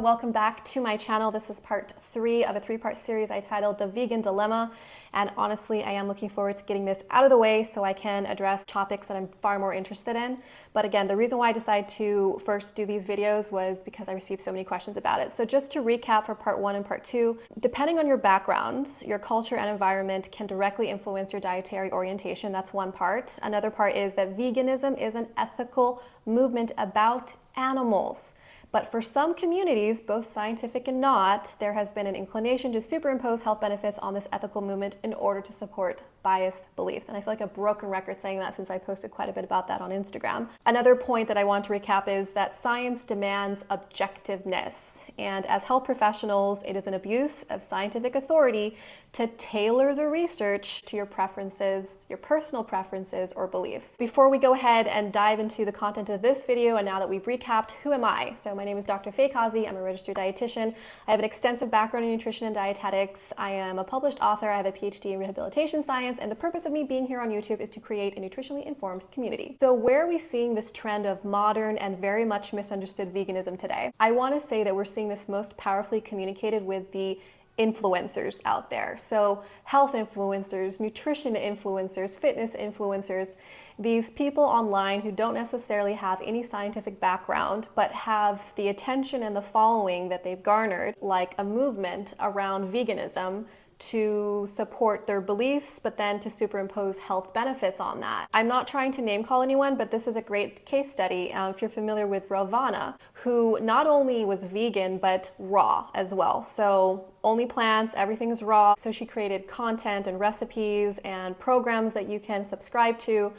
welcome back to my channel. This is part 3 of a 3-part series I titled The Vegan Dilemma. And honestly, I am looking forward to getting this out of the way so I can address topics that I'm far more interested in. But again, the reason why I decided to first do these videos was because I received so many questions about it. So just to recap for part 1 and part 2, depending on your background, your culture and environment can directly influence your dietary orientation. That's one part. Another part is that veganism is an ethical movement about animals. But for some communities, both scientific and not, there has been an inclination to superimpose health benefits on this ethical movement in order to support biased beliefs. And I feel like a broken record saying that since I posted quite a bit about that on Instagram. Another point that I want to recap is that science demands objectiveness. And as health professionals, it is an abuse of scientific authority to tailor the research to your preferences, your personal preferences or beliefs. Before we go ahead and dive into the content of this video, and now that we've recapped, who am I? So my name is Dr. Kazzi. I'm a registered dietitian. I have an extensive background in nutrition and dietetics. I am a published author. I have a PhD in rehabilitation science, and the purpose of me being here on YouTube is to create a nutritionally informed community. So where are we seeing this trend of modern and very much misunderstood veganism today? I want to say that we're seeing this most powerfully communicated with the influencers out there. So health influencers, nutrition influencers, fitness influencers, these people online who don't necessarily have any scientific background, but have the attention and the following that they've garnered, like a movement around veganism, to support their beliefs, but then to superimpose health benefits on that. I'm not trying to name call anyone, but this is a great case study. If you're familiar with Ravana, who not only was vegan, but raw as well. So only plants, everything's raw. So she created content and recipes and programs that you can subscribe to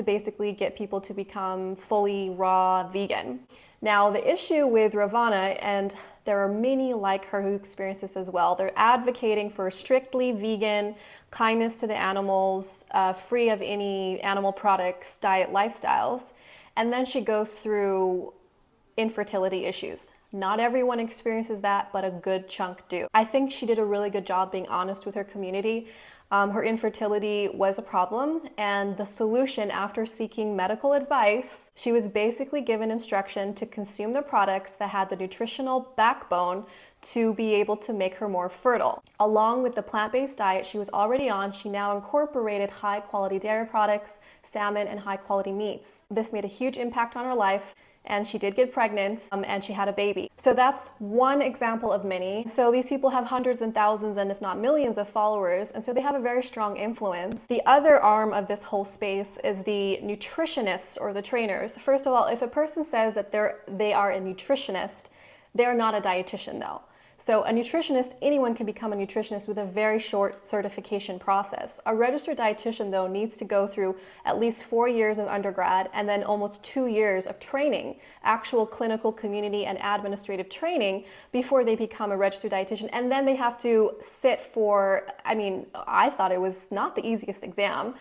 basically get people to become fully raw vegan. Now, the issue with Ravana, and there are many like her who experience this as well, they're advocating for strictly vegan, kindness to the animals, free of any animal products, diet lifestyles. And then she goes through infertility issues. Not everyone experiences that, but a good chunk do. I think she did a really good job being honest with her community. Her infertility was a problem, and the solution, after seeking medical advice, she was basically given instruction to consume the products that had the nutritional backbone to be able to make her more fertile. Along with the plant-based diet she was already on, she now incorporated high-quality dairy products, salmon, and high-quality meats. This made a huge impact on her life, and she did get pregnant, and she had a baby. So that's one example of many. So these people have hundreds and thousands and if not millions of followers, and so they have a very strong influence. The other arm of this whole space is the nutritionists or the trainers. First of all, if a person says that they are a nutritionist, they're not a dietitian though. So a nutritionist, anyone can become a nutritionist with a very short certification process. A registered dietitian, though, needs to go through at least 4 years of undergrad and then almost 2 years of training, actual clinical, community, and administrative training before they become a registered dietitian. And then they have to sit for, I thought it was not the easiest exam,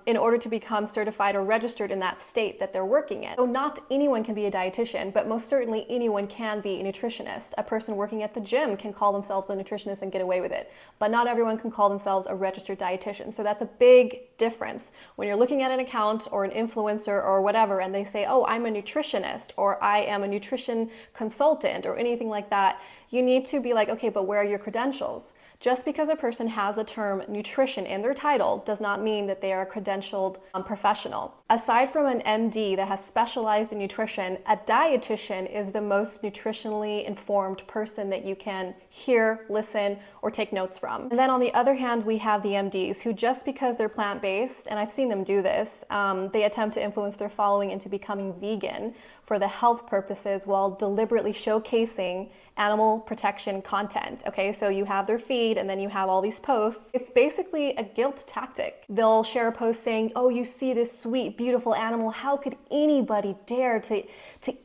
in order to become certified or registered in that state that they're working in. So not anyone can be a dietitian, but most certainly anyone can be a nutritionist. A person working at the gym can call themselves a nutritionist and get away with it, but not everyone can call themselves a registered dietitian. So that's a big difference. When you're looking at an account or an influencer or whatever, and they say, oh, I'm a nutritionist, or I am a nutrition consultant, or anything like that, you need to be like, okay, but where are your credentials? Just because a person has the term nutrition in their title does not mean that they are a credentialed professional. Aside from an MD that has specialized in nutrition, a dietitian is the most nutritionally informed person that you can hear, listen, or take notes from. And then on the other hand, we have the MDs who, just because they're plant-based, and I've seen them do this, they attempt to influence their following into becoming vegan for the health purposes while deliberately showcasing animal protection content. Okay, so you have their feed and then you have all these posts. It's basically a guilt tactic. They'll share a post saying, oh, you see this sweet, beautiful animal. How could anybody dare to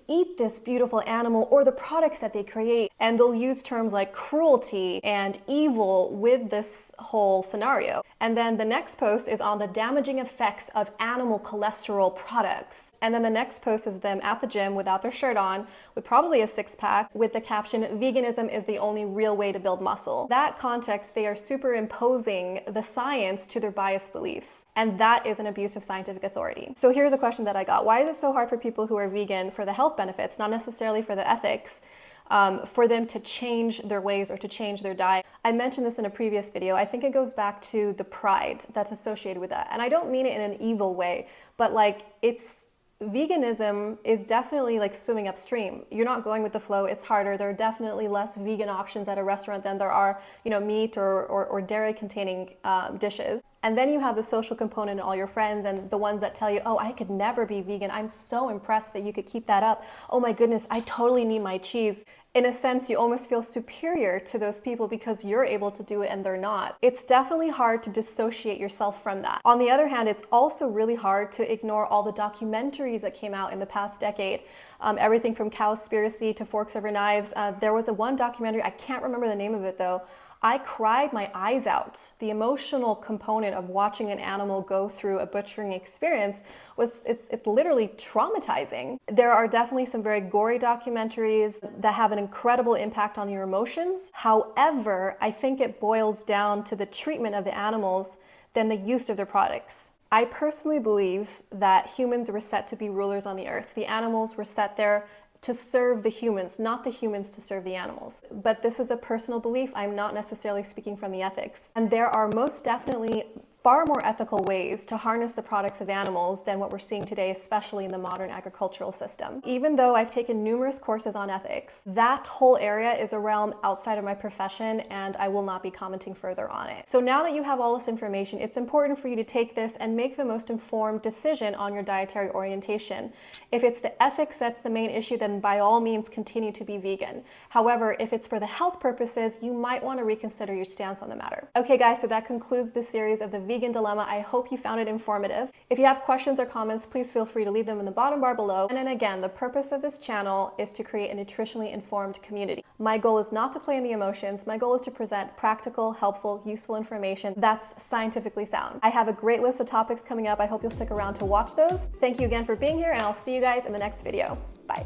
eat this beautiful animal or the products that they create? And they'll use terms like cruelty and evil with this whole scenario. And then the next post is on the damaging effects of animal cholesterol products. And then the next post is them at the gym without their shirt on, with probably a six-pack, with the caption, veganism is the only real way to build muscle. That context, they are superimposing the science to their biased beliefs. And that is an abuse of scientific authority. So here's a question that I got. Why is it so hard for people who are vegan for the health benefits, not necessarily for the ethics? for them to change their ways or to change their diet. I mentioned this in a previous video. I think it goes back to the pride that's associated with that. And I don't mean it in an evil way, but like veganism is definitely like swimming upstream. You're not going with the flow. It's harder. There are definitely less vegan options at a restaurant than there are, meat or dairy containing dishes. And then you have the social component and all your friends and the ones that tell you, oh, I could never be vegan. I'm so impressed that you could keep that up. Oh my goodness, I totally need my cheese. In a sense, you almost feel superior to those people because you're able to do it and they're not. It's definitely hard to dissociate yourself from that. On the other hand, it's also really hard to ignore all the documentaries that came out in the past decade. Everything from Cowspiracy to Forks Over Knives. There was one documentary, I can't remember the name of it though. I cried my eyes out. The emotional component of watching an animal go through a butchering experience it's literally traumatizing. There are definitely some very gory documentaries that have an incredible impact on your emotions. However, I think it boils down to the treatment of the animals than the use of their products. I personally believe that humans were set to be rulers on the earth. The animals were set there to serve the humans, not the humans to serve the animals. But this is a personal belief. I'm not necessarily speaking from the ethics. And there are most definitely far more ethical ways to harness the products of animals than what we're seeing today, especially in the modern agricultural system. Even though I've taken numerous courses on ethics, that whole area is a realm outside of my profession and I will not be commenting further on it. So now that you have all this information, it's important for you to take this and make the most informed decision on your dietary orientation. If it's the ethics that's the main issue, then by all means continue to be vegan. However, if it's for the health purposes, you might want to reconsider your stance on the matter. Okay guys, so that concludes this series of the Vegan Dilemma. I hope you found it informative. If you have questions or comments, please feel free to leave them in the bottom bar below. And then again, the purpose of this channel is to create a nutritionally informed community. My goal is not to play in the emotions. My goal is to present practical, helpful, useful information that's scientifically sound. I have a great list of topics coming up. I hope you'll stick around to watch those. Thank you again for being here, and I'll see you guys in the next video. Bye.